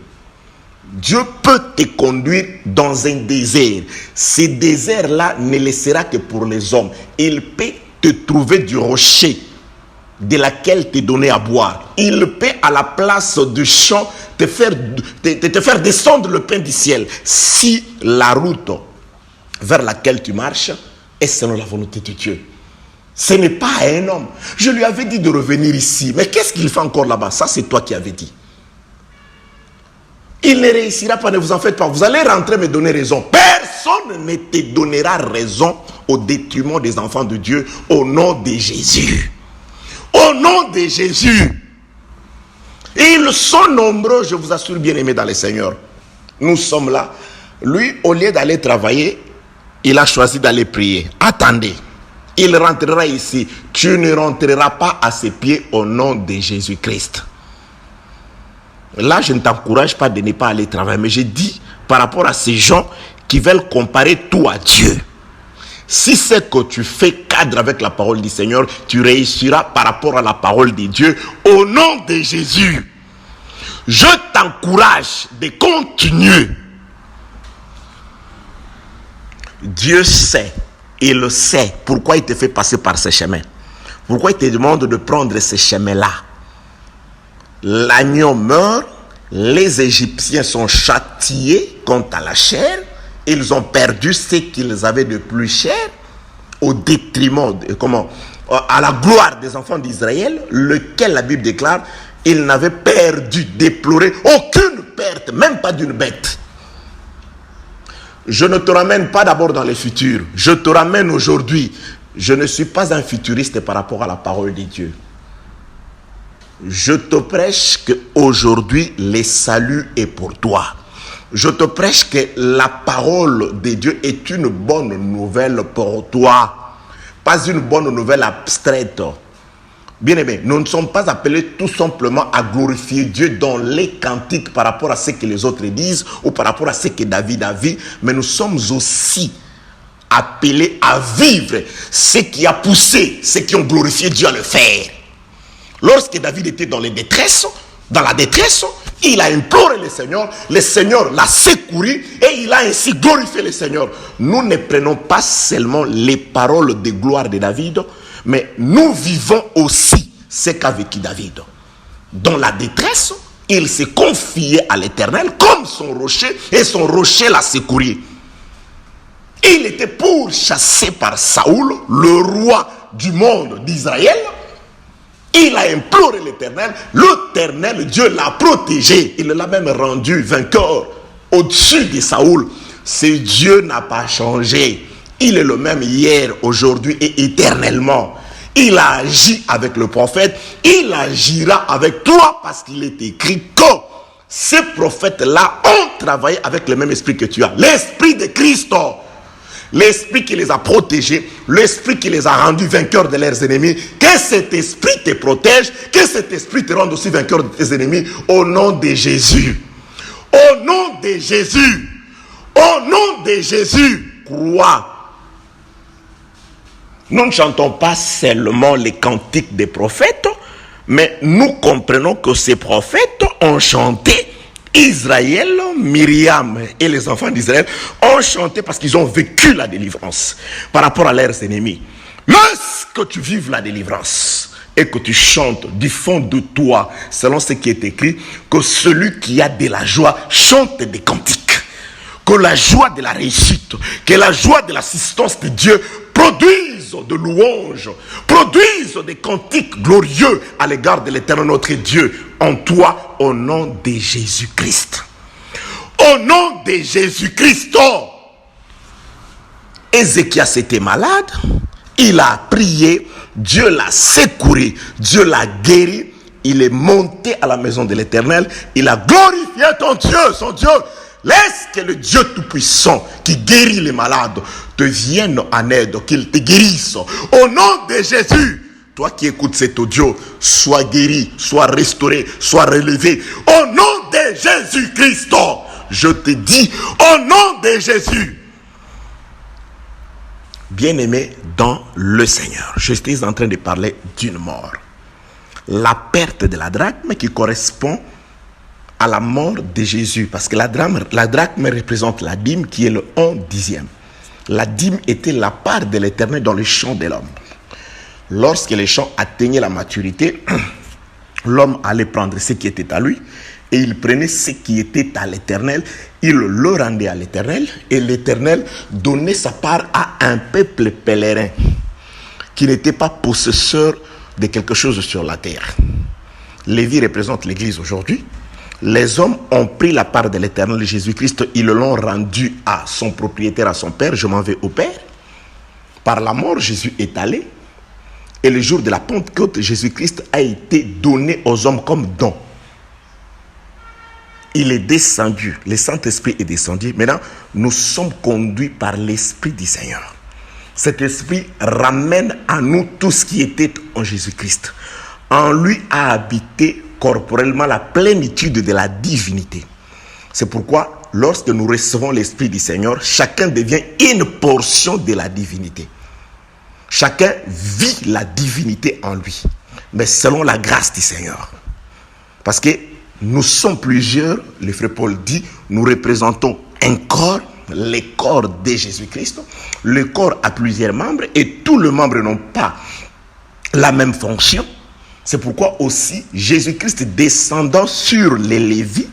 Dieu peut te conduire dans un désert. Ce désert-là ne le sera que pour les hommes. Il peut te trouver du rocher de laquelle te donner à boire. Il peut à la place du champ te faire descendre le pain du ciel. Si la route vers laquelle tu marches est selon la volonté de Dieu. Ce n'est pas un homme. Je lui avais dit de revenir ici. Mais qu'est-ce qu'il fait encore là-bas? Ça, c'est toi qui avais dit. Il ne réussira pas, ne vous en faites pas. Vous allez rentrer me donner raison. Personne ne te donnera raison au détriment des enfants de Dieu au nom de Jésus. Au nom de Jésus. Ils sont nombreux, je vous assure, bien-aimés dans le Seigneur. Nous sommes là. Lui, au lieu d'aller travailler, il a choisi d'aller prier. Attendez. Il rentrera ici. Tu ne rentreras pas à ses pieds au nom de Jésus-Christ. Là, je ne t'encourage pas de ne pas aller travailler. Mais je dis par rapport à ces gens qui veulent comparer tout à Dieu. Si ce que tu fais cadre avec la parole du Seigneur, tu réussiras par rapport à la parole de Dieu au nom de Jésus. Je t'encourage de continuer. Dieu sait, il sait pourquoi il te fait passer par ce chemin. Pourquoi il te demande de prendre ce chemin-là. L'agneau meurt, les Égyptiens sont châtiés quant à la chair. Ils ont perdu ce qu'ils avaient de plus cher au détriment, à la gloire des enfants d'Israël, lequel la Bible déclare, ils n'avaient perdu, déploré aucune perte, même pas d'une bête. Je ne te ramène pas d'abord dans le futur, je te ramène aujourd'hui. Je ne suis pas un futuriste par rapport à la parole de Dieu. Je te prêche qu'aujourd'hui, le salut est pour toi. Je te prêche que la parole de Dieu est une bonne nouvelle pour toi. Pas une bonne nouvelle abstraite. Bien aimé, nous ne sommes pas appelés tout simplement à glorifier Dieu dans les cantiques par rapport à ce que les autres disent ou par rapport à ce que David a vu, mais nous sommes aussi appelés à vivre ce qui a poussé, ceux qui ont glorifié Dieu à le faire. Lorsque David était dans la détresse, il a imploré le Seigneur l'a secouru et il a ainsi glorifié le Seigneur. Nous ne prenons pas seulement les paroles de gloire de David, mais nous vivons aussi ce qu'a vécu David. Dans la détresse, il s'est confié à l'Éternel comme son rocher et son rocher l'a secouru. Il était pourchassé par Saoul, le roi du monde d'Israël. Il a imploré l'Éternel. L'Éternel, Dieu l'a protégé. Il l'a même rendu vainqueur au-dessus de Saoul. Ce Dieu n'a pas changé. Il est le même hier, aujourd'hui et éternellement. Il a agi avec le prophète. Il agira avec toi parce qu'il est écrit que ces prophètes-là ont travaillé avec le même esprit que tu as. L'esprit de Christ. L'esprit qui les a protégés, l'esprit qui les a rendus vainqueurs de leurs ennemis, que cet esprit te protège, que cet esprit te rende aussi vainqueur de tes ennemis, au nom de Jésus. Au nom de Jésus. Au nom de Jésus, crois. Nous ne chantons pas seulement les cantiques des prophètes, mais nous comprenons que ces prophètes ont chanté. Israël, Myriam et les enfants d'Israël ont chanté parce qu'ils ont vécu la délivrance par rapport à leurs ennemis. Lorsque tu vives la délivrance et que tu chantes du fond de toi, selon ce qui est écrit, que celui qui a de la joie chante des cantiques, que la joie de la réussite, que la joie de l'assistance de Dieu produisent de louanges, produisent des cantiques glorieux à l'égard de l'Éternel notre Dieu en toi, au nom de Jésus-Christ. Au nom de Jésus-Christ. Ézéchias était malade, il a prié, Dieu l'a secouru, Dieu l'a guéri, il est monté à la maison de l'Éternel, il a glorifié ton Dieu, son Dieu. Laisse que le Dieu Tout-Puissant qui guérit les malades te vienne en aide, qu'il te guérisse. Au nom de Jésus, toi qui écoutes cet audio, sois guéri, sois restauré, sois relevé. Au nom de Jésus-Christ, je te dis, au nom de Jésus. Bien-aimé dans le Seigneur, je suis en train de parler d'une mort. La perte de la drachme qui correspond à la mort de Jésus, parce que la drachme représente la dîme qui est le 1/10. La dîme était la part de l'Éternel dans les champs de l'homme. Lorsque les champs atteignaient la maturité, l'homme allait prendre ce qui était à lui et il prenait ce qui était à l'Éternel, il le rendait à l'Éternel et l'Éternel donnait sa part à un peuple pèlerin qui n'était pas possesseur de quelque chose sur la terre. Lévi représente l'Église aujourd'hui. Les hommes ont pris la part de l'Éternel Jésus-Christ, ils l'ont rendu à son propriétaire, à son Père. Je m'en vais au Père. Par la mort, Jésus est allé. Et le jour de la Pentecôte, Jésus-Christ a été donné aux hommes comme don. Il est descendu, le Saint-Esprit est descendu. Maintenant, nous sommes conduits par l'Esprit du Seigneur. Cet Esprit ramène à nous tout ce qui était en Jésus-Christ. En lui a habité corporellement la plénitude de la divinité. C'est pourquoi, lorsque nous recevons l'Esprit du Seigneur, chacun devient une portion de la divinité. Chacun vit la divinité en lui, mais selon la grâce du Seigneur. Parce que nous sommes plusieurs, le frère Paul dit, nous représentons un corps, le corps de Jésus-Christ. Le corps a plusieurs membres et tous les membres n'ont pas la même fonction. C'est pourquoi aussi Jésus-Christ descendant sur les Lévites,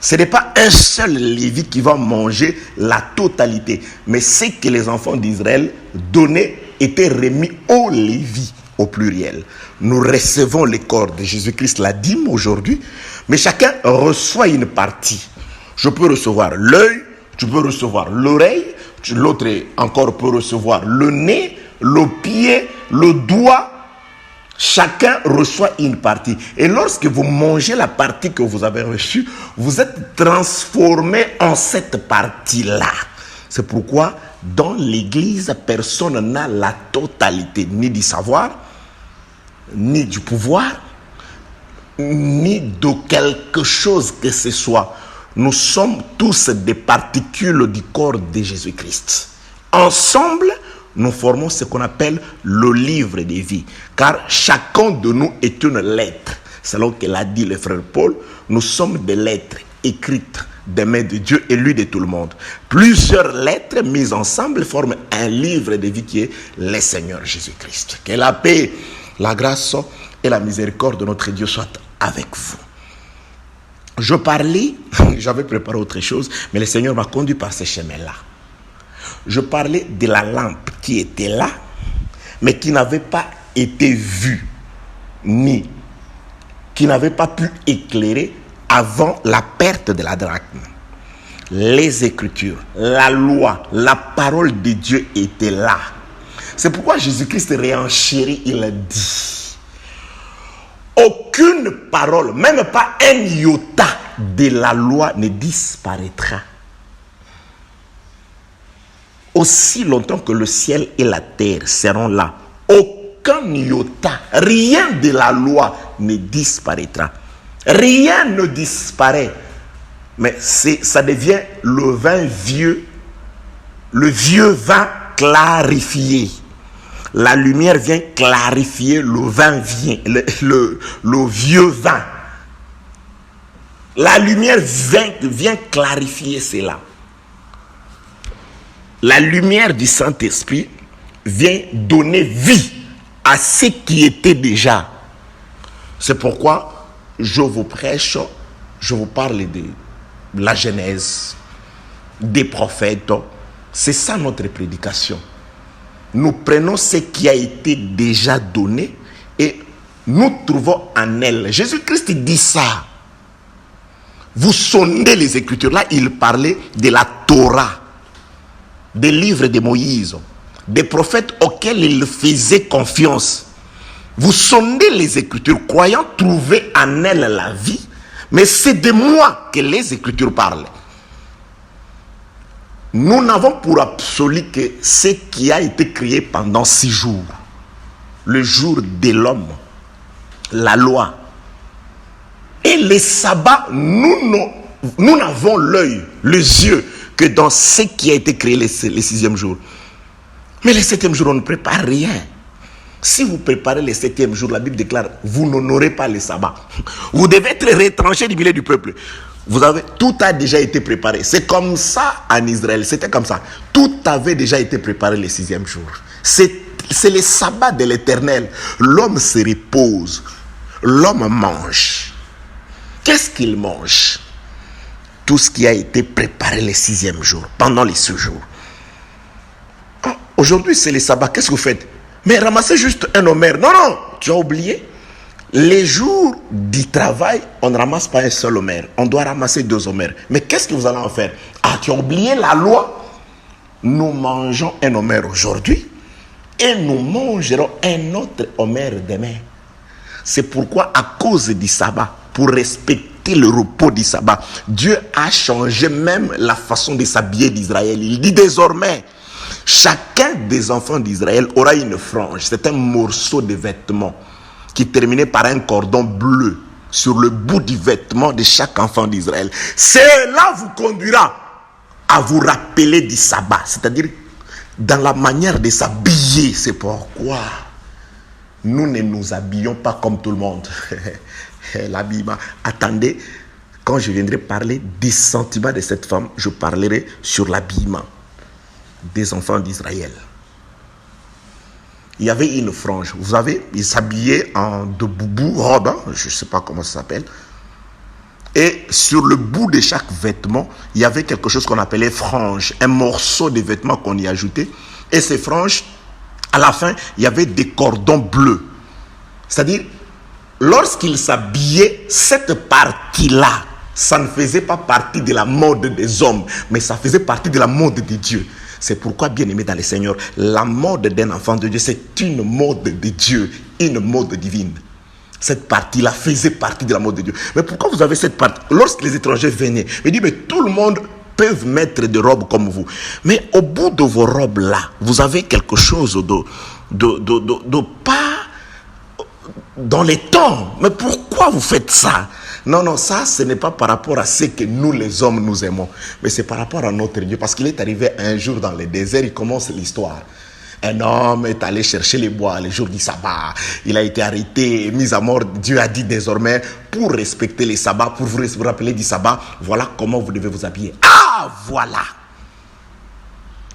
ce n'est pas un seul Lévi qui va manger la totalité, mais ce que les enfants d'Israël donnaient était remis aux Lévites au pluriel. Nous recevons le corps de Jésus-Christ, la dîme aujourd'hui, mais chacun reçoit une partie. Je peux recevoir l'œil, tu peux recevoir l'oreille, l'autre encore peut recevoir le nez, le pied, le doigt. Chacun reçoit une partie. Et lorsque vous mangez la partie que vous avez reçue, vous êtes transformé en cette partie-là. C'est pourquoi dans l'Église, personne n'a la totalité, ni du savoir, ni du pouvoir, ni de quelque chose que ce soit. Nous sommes tous des particules du corps de Jésus-Christ. Ensemble, nous formons ce qu'on appelle le livre de vie. Car chacun de nous est une lettre. Selon que l'a dit le frère Paul, nous sommes des lettres écrites des mains de Dieu et lues de tout le monde. Plusieurs lettres mises ensemble forment un livre de vie qui est le Seigneur Jésus-Christ. Que la paix, la grâce et la miséricorde de notre Dieu soient avec vous. Je parlais, j'avais préparé autre chose, mais le Seigneur m'a conduit par ce chemin-là. Je parlais de la lampe qui était là, mais qui n'avait pas été vue, ni qui n'avait pas pu éclairer avant la perte de la drachme. Les Écritures, la loi, la parole de Dieu était là. C'est pourquoi Jésus-Christ réenchérit, il a dit, aucune parole, même pas un iota de la loi ne disparaîtra. Aussi longtemps que le ciel et la terre seront là, aucun iota, rien de la loi ne disparaîtra. Rien ne disparaît. Mais ça devient le vin vieux, le vieux vin clarifié. La lumière vient clarifier le vin le vieux vin. La lumière vient clarifier cela. La lumière du Saint-Esprit vient donner vie à ce qui était déjà. C'est pourquoi je vous prêche, je vous parle de la Genèse, des prophètes. C'est ça notre prédication. Nous prenons ce qui a été déjà donné et nous trouvons en elle. Jésus-Christ dit ça. Vous sondez les Écritures. Là, il parlait de la Torah, des livres de Moïse, des prophètes auxquels il faisait confiance. Vous sondez les Écritures, croyant trouver en elles la vie, mais c'est de moi que les Écritures parlent. Nous n'avons pour absolu que ce qui a été créé pendant 6 jours. Le jour de l'homme, la loi. Et le sabbat, nous n'avons l'œil, les yeux, que dans ce qui a été créé le 6e jour. Mais le 7e jour, on ne prépare rien. Si vous préparez le 7e jour, la Bible déclare, vous n'honorez pas le sabbat. Vous devez être retranché du milieu du peuple. Tout a déjà été préparé. C'est comme ça en Israël. C'était comme ça. Tout avait déjà été préparé le 6e jour. C'est le sabbat de l'Éternel. L'homme se repose. L'homme mange. Qu'est-ce qu'il mange? Tout ce qui a été préparé le 6e jour, pendant les 6 jours. Aujourd'hui, c'est le sabbat. Qu'est-ce que vous faites? Mais ramassez juste un homère. Non, non, tu as oublié. Les jours du travail, on ne ramasse pas un seul homère. On doit ramasser 2 homères. Mais qu'est-ce que vous allez en faire? Ah, tu as oublié la loi? Nous mangeons un homère aujourd'hui et nous mangerons un autre homère demain. C'est pourquoi, à cause du sabbat, pour respecter le repos du sabbat, Dieu a changé même la façon de s'habiller d'Israël. Il dit désormais, chacun des enfants d'Israël aura une frange. C'est un morceau de vêtement qui terminait par un cordon bleu sur le bout du vêtement de chaque enfant d'Israël. Cela vous conduira à vous rappeler du sabbat, c'est-à-dire dans la manière de s'habiller. C'est pourquoi nous ne nous habillons pas comme tout le monde. L'habillement. Attendez, quand je viendrai parler des sentiments de cette femme, je parlerai sur l'habillement des enfants d'Israël. Il y avait une frange. Vous savez, ils s'habillaient en de boubou, robe, je ne sais pas comment ça s'appelle. Et sur le bout de chaque vêtement, il y avait quelque chose qu'on appelait frange, un morceau de vêtement qu'on y ajoutait. Et ces franges, à la fin, il y avait des cordons bleus. C'est-à-dire, lorsqu'ils s'habillaient, cette partie-là, ça ne faisait pas partie de la mode des hommes, mais ça faisait partie de la mode de Dieu. C'est pourquoi, bien aimé dans le Seigneur, la mode d'un enfant de Dieu, c'est une mode de Dieu, une mode divine. Cette partie-là faisait partie de la mode de Dieu. Mais pourquoi vous avez cette partie? Lorsque les étrangers venaient, ils disent, mais tout le monde peut mettre des robes comme vous. Mais au bout de vos robes-là, vous avez quelque chose de pas dans les temps. Mais pourquoi vous faites ça? Non, non, ça, ce n'est pas par rapport à ce que nous, les hommes, nous aimons. Mais c'est par rapport à notre Dieu. Parce qu'il est arrivé un jour dans le désert, il commence l'histoire. Un homme est allé chercher les bois le jour du sabbat. Il a été arrêté, mis à mort. Dieu a dit désormais, pour respecter les sabbats, pour vous rappeler du sabbat, voilà comment vous devez vous habiller. Ah, voilà!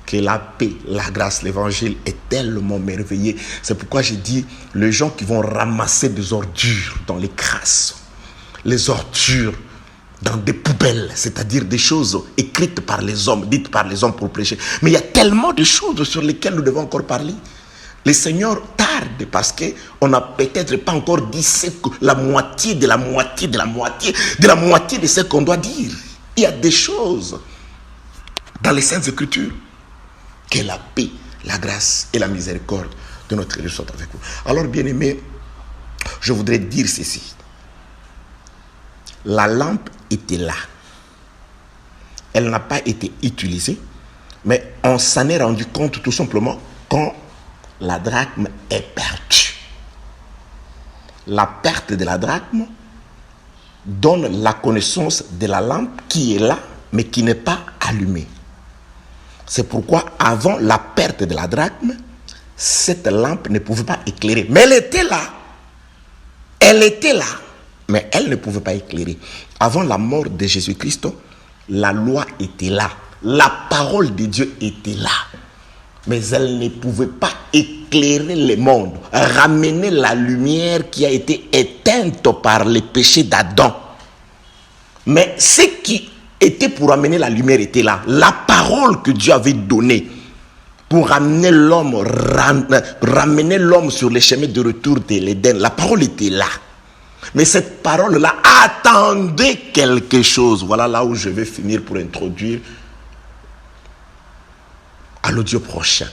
Que la paix, la grâce, l'évangile est tellement merveilleux. C'est pourquoi j'ai dit, les gens qui vont ramasser des ordures dans les crasses, les ordures dans des poubelles, c'est-à-dire des choses écrites par les hommes, dites par les hommes pour prêcher. Mais il y a tellement de choses sur lesquelles nous devons encore parler. Le Seigneur tarde parce qu'on n'a peut-être pas encore dit la moitié de la moitié de la moitié de la moitié de ce qu'on doit dire. Il y a des choses dans les Saintes Écritures. Que la paix, la grâce et la miséricorde de notre Dieu soient avec vous. Alors, bien-aimés, je voudrais dire ceci. La lampe était là. Elle n'a pas été utilisée, mais on s'en est rendu compte tout simplement quand la drachme est perdue. La perte de la drachme donne la connaissance de la lampe qui est là, mais qui n'est pas allumée. C'est pourquoi, avant la perte de la drachme, cette lampe ne pouvait pas éclairer. Mais elle était là. Elle était là. Mais elle ne pouvait pas éclairer. Avant la mort de Jésus-Christ, la loi était là. La parole de Dieu était là. Mais elle ne pouvait pas éclairer le monde. Ramener la lumière qui a été éteinte par les péchés d'Adam. Mais ce qui était pour amener la lumière était là. La parole que Dieu avait donnée pour ramener l'homme sur les chemins de retour de l'Éden. La parole était là. Mais cette parole-là attendait quelque chose. Voilà là où je vais finir pour introduire à l'audio prochain.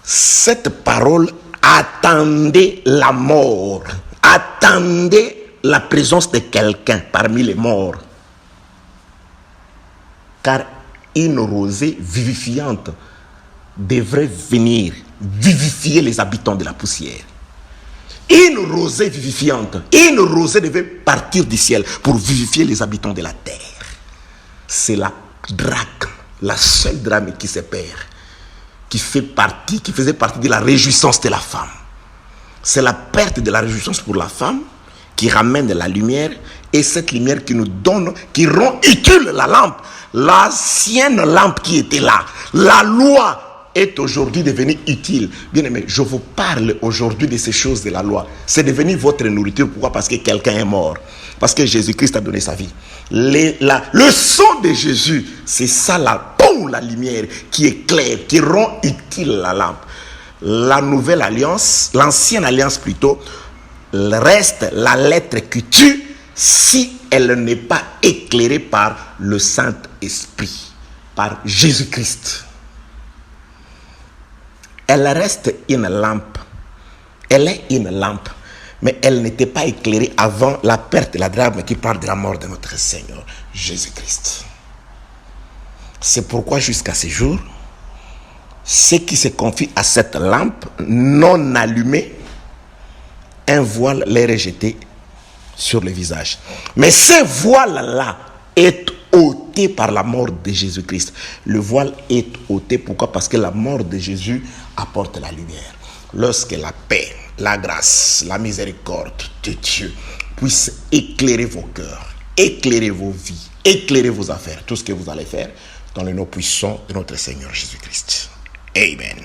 Cette parole attendait la mort, attendait la présence de quelqu'un parmi les morts. Car une rosée vivifiante devrait venir vivifier les habitants de la poussière. Une rosée vivifiante, une rosée devait partir du ciel pour vivifier les habitants de la terre. C'est la drachme, la seule drachme qui se perd. qui faisait partie de la réjouissance de la femme. C'est la perte de la réjouissance pour la femme qui ramène de la lumière, et cette lumière qui nous donne, qui rend utile la lampe. L'ancienne lampe qui était là, la loi est aujourd'hui devenue utile. Bien aimé, je vous parle aujourd'hui de ces choses de la loi. C'est devenu votre nourriture. Pourquoi? Parce que quelqu'un est mort. Parce que Jésus-Christ a donné sa vie. Le sang de Jésus, c'est ça la lumière qui éclaire, qui rend utile la lampe. La nouvelle alliance, l'ancienne alliance plutôt, reste la lettre qui tue si elle n'est pas éclairée par le Saint-Esprit, par Jésus-Christ. Elle reste une lampe. Elle est une lampe, mais elle n'était pas éclairée avant la perte de la drame qui parle de la mort de notre Seigneur Jésus-Christ. C'est pourquoi jusqu'à ce jour, ceux qui se confient à cette lampe non allumée, un voile les rejeté sur le visage. Mais ce voile-là est ôté par la mort de Jésus-Christ. Le voile est ôté. Pourquoi? Parce que la mort de Jésus apporte la lumière. Lorsque la paix, la grâce, la miséricorde de Dieu puisse éclairer vos cœurs, éclairer vos vies, éclairer vos affaires, tout ce que vous allez faire dans le nom puissant de notre Seigneur Jésus-Christ. Amen.